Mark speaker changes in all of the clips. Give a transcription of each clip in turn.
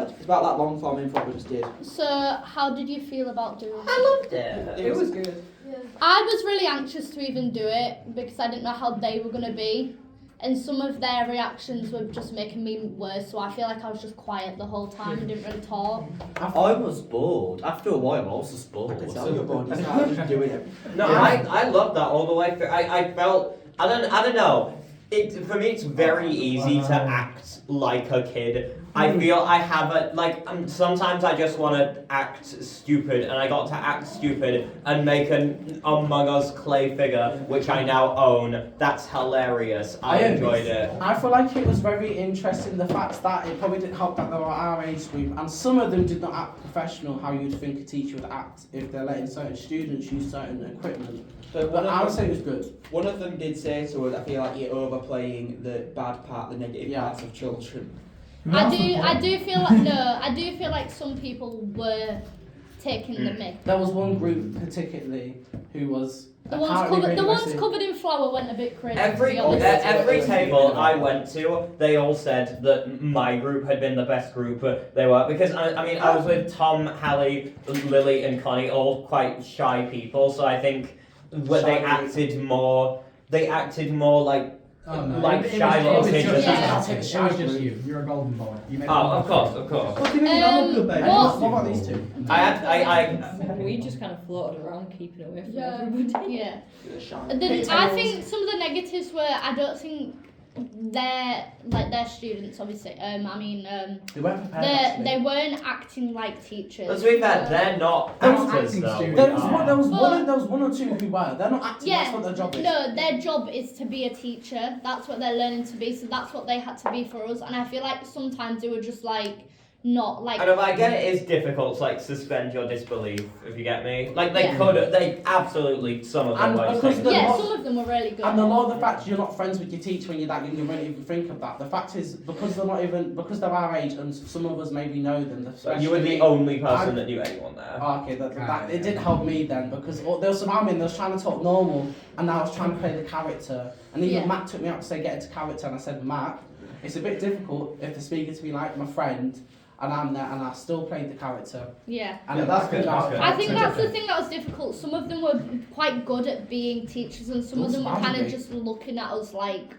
Speaker 1: It's about that long form info we just did.
Speaker 2: So, how did you feel about doing it?
Speaker 3: I loved it.
Speaker 1: It was good.
Speaker 2: I was really anxious to even do it because I didn't know how they were going to be. And some of their reactions were just making me worse, so I feel like I was just quiet the whole time and didn't really talk.
Speaker 3: I was bored. After a while, I was just bored.
Speaker 1: I could tell you're bored. You started just doing it.
Speaker 4: No, I loved that all the way through. I felt I don't know. For me, it's very easy to act like a kid. I feel I have sometimes I just want to act stupid, and I got to act stupid and make an Among Us clay figure, which I now own. That's hilarious. I enjoyed it.
Speaker 5: I feel like it was very interesting, the fact that it probably didn't help that they were our age group, and some of them did not act professional how you'd think a teacher would act if they're letting certain students use certain equipment. But I would say it was good.
Speaker 1: One of them did say to us, I feel like you're overplaying the bad part, the negative parts of children.
Speaker 2: I do feel like some people were taking the mick.
Speaker 5: There was one group particularly who was
Speaker 2: The ones covered in flour went a bit crazy.
Speaker 4: Every table I went to, they all said that my group had been the best group they were, because I was with Tom, Hallie, Lily, and Connie, all quite shy people. So I think they acted more like. Like shy little kids.
Speaker 6: It was just you. You're a golden boy.
Speaker 4: Of course.
Speaker 5: What about these two?
Speaker 7: We just kind of floated around, keeping away from everybody.
Speaker 2: Yeah. I think some of the negatives were, I don't think their students, obviously.
Speaker 5: They weren't prepared.
Speaker 2: They weren't acting like teachers.
Speaker 4: Let's be fair, they're not actors though.
Speaker 5: There was one or two who were. They're not acting. That's what their job is.
Speaker 2: No, their job is to be a teacher. That's what they're learning to be. So that's what they had to be for us. And I feel like sometimes they were just like not like.
Speaker 4: I know, but I get it is difficult to like suspend your disbelief, if you get me. Like they absolutely, some of them were.
Speaker 2: Some of them were really good.
Speaker 5: And a lot of the fact you're not friends with your teacher when you're that young, you won't even think of that. The fact is, because they're our age, and some of us maybe know them.
Speaker 4: You were the only person that knew anyone there.
Speaker 5: Oh, okay, it did help me then, because there was some admin that was trying to talk normal, and I was trying to play the character. And even Matt took me out to say get into character, and I said, Matt, it's a bit difficult if the speaker to be like my friend, and I'm there, and I still played the character.
Speaker 2: Yeah.
Speaker 5: And that's good.
Speaker 2: I think that's the thing that was difficult. Some of them were quite good at being teachers, and some of them were kind of just looking at us like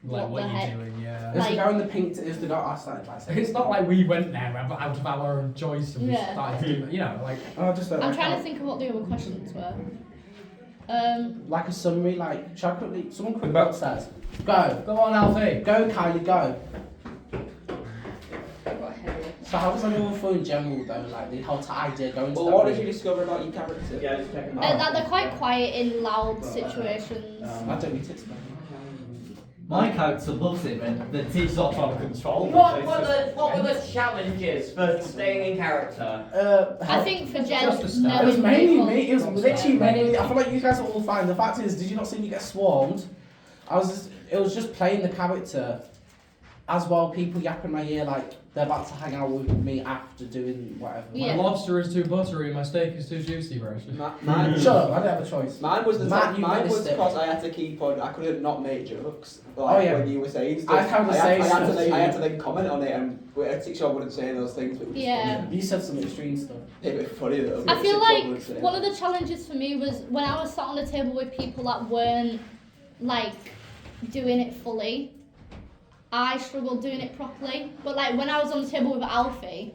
Speaker 2: what the heck?
Speaker 6: You're doing, yeah.
Speaker 5: Is the guy in the pink? Is the guy I started by saying?
Speaker 6: It's not like we went there out of our own choice and we started doing, like.
Speaker 2: I'm trying to think of what the other questions were.
Speaker 5: Like a summary, like someone quick what says. Go.
Speaker 6: Go on, Alfie.
Speaker 5: Go, Kylie. Go. So how was everyone feel in general though, like the whole idea going to
Speaker 1: what did you discover about your character?
Speaker 4: Yeah, just checking
Speaker 2: that they're quite quiet in loud situations.
Speaker 5: I don't need to explain.
Speaker 3: My character loves it when the teacher's not trying to control me.
Speaker 4: What were the challenges for staying in character?
Speaker 2: I think for Jen,
Speaker 5: it was mainly me. It was literally mainly. I feel like you guys are all fine. The fact is, did you not see me get swarmed? It was just playing the character, as well. People yapping in my ear like they're about to hang out with me after doing whatever.
Speaker 6: My lobster is too buttery, my steak is too juicy, bro.
Speaker 1: Mine,
Speaker 5: shut up! I didn't have a choice.
Speaker 1: Mine was because I had to keep on. I couldn't not make jokes. When you were saying stuff.
Speaker 5: I had
Speaker 1: to then comment on it, and a teacher wouldn't say those things. But
Speaker 5: you said some extreme stuff.
Speaker 1: It was funny though.
Speaker 2: I feel like one of the challenges for me was when I was sat on the table with people that weren't like doing it fully. I struggled doing it properly, but like when I was on the table with Alfie,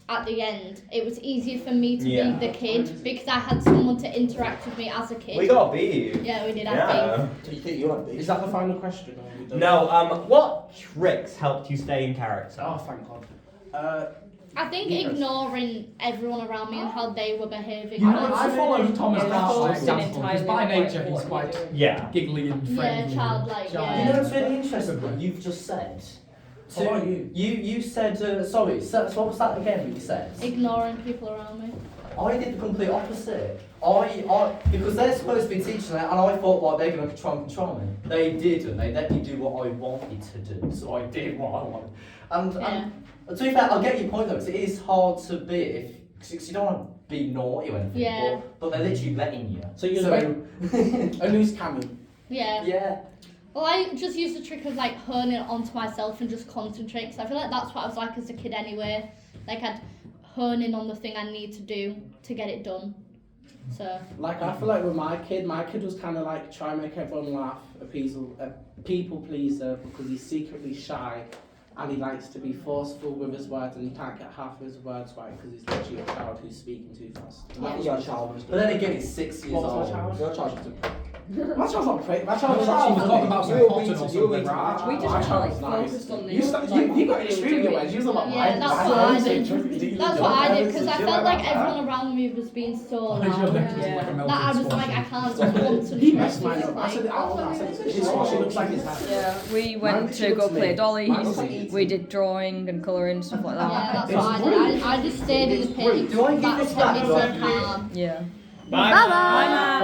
Speaker 2: at the end, it was easier for me to be the kid because I had someone to interact with me as a kid.
Speaker 4: We got beef.
Speaker 2: Yeah, we did have beef.
Speaker 1: Do you think you had beef?
Speaker 5: Is that the final question?
Speaker 4: No. What tricks helped you stay in character?
Speaker 5: Oh, thank God.
Speaker 2: I think ignoring everyone around me and how they were behaving.
Speaker 6: I followed Thomas Darcy's example because by nature he's quite giggly and friendly.
Speaker 2: Yeah, childlike.
Speaker 3: You know what's really interesting? What you've just said.
Speaker 5: What about you?
Speaker 3: You said sorry. So what was that again? What you said?
Speaker 2: Ignoring people around me.
Speaker 3: I did the complete opposite. I because they're supposed to be teaching it, and I thought, well, they're going to try and control me. They didn't. They let me do what I wanted to do, so I did what I wanted. And to be fair, I'll get your point though, because it is hard to be because you don't want to be naughty or anything, but they're literally letting you.
Speaker 5: So you're and who's Cameron?
Speaker 2: Yeah.
Speaker 3: Yeah.
Speaker 2: Well, I just used the trick of like honing it onto myself and just concentrate, because I feel like that's what I was like as a kid anyway. Like I'd hone in on the thing I need to do to get it done. So.
Speaker 5: Like I feel like with my kid was kind of like try and make everyone laugh, a people pleaser, because he's secretly shy. And he likes to be forceful with his words, and he can't get half of his words right because he's literally a child who's speaking too fast.
Speaker 1: Your child was.
Speaker 3: But then again, he's 6 years
Speaker 5: What
Speaker 3: old.
Speaker 5: was my child?
Speaker 1: Your child was a prick.
Speaker 5: My child's not prick. My child was
Speaker 6: She was talking about some
Speaker 1: You
Speaker 6: cotton
Speaker 1: were
Speaker 6: or
Speaker 1: beating-
Speaker 6: something.
Speaker 1: you were beating-
Speaker 6: Right?
Speaker 7: We just
Speaker 5: My
Speaker 7: kind
Speaker 5: child
Speaker 7: of
Speaker 5: was
Speaker 7: like
Speaker 5: nice.
Speaker 7: focused on the.
Speaker 5: You got extremely aware. She was like,
Speaker 2: Yeah, that's what I did. That's what I did, because I felt like everyone around me was being so
Speaker 6: Why is your
Speaker 2: loud.
Speaker 6: neck
Speaker 7: Yeah.
Speaker 6: like a melted
Speaker 2: That I was
Speaker 6: sponge?
Speaker 2: like, I can't concentrate.
Speaker 5: He messed mine up. I said it out loud. I said, this is what she looks like his head.
Speaker 7: Yeah, we
Speaker 5: Mine
Speaker 7: went
Speaker 5: literally
Speaker 7: to go
Speaker 5: looks
Speaker 7: play
Speaker 5: me.
Speaker 7: dollies.
Speaker 5: Mine looks like eating.
Speaker 7: We did drawing and colouring, stuff like
Speaker 2: Yeah,
Speaker 7: that.
Speaker 2: that's what I did. I just stayed in the pit.
Speaker 3: Do I give
Speaker 2: That
Speaker 3: this
Speaker 2: kept me
Speaker 3: back?
Speaker 2: so calm.
Speaker 7: Yeah.
Speaker 4: Bye.
Speaker 7: Bye.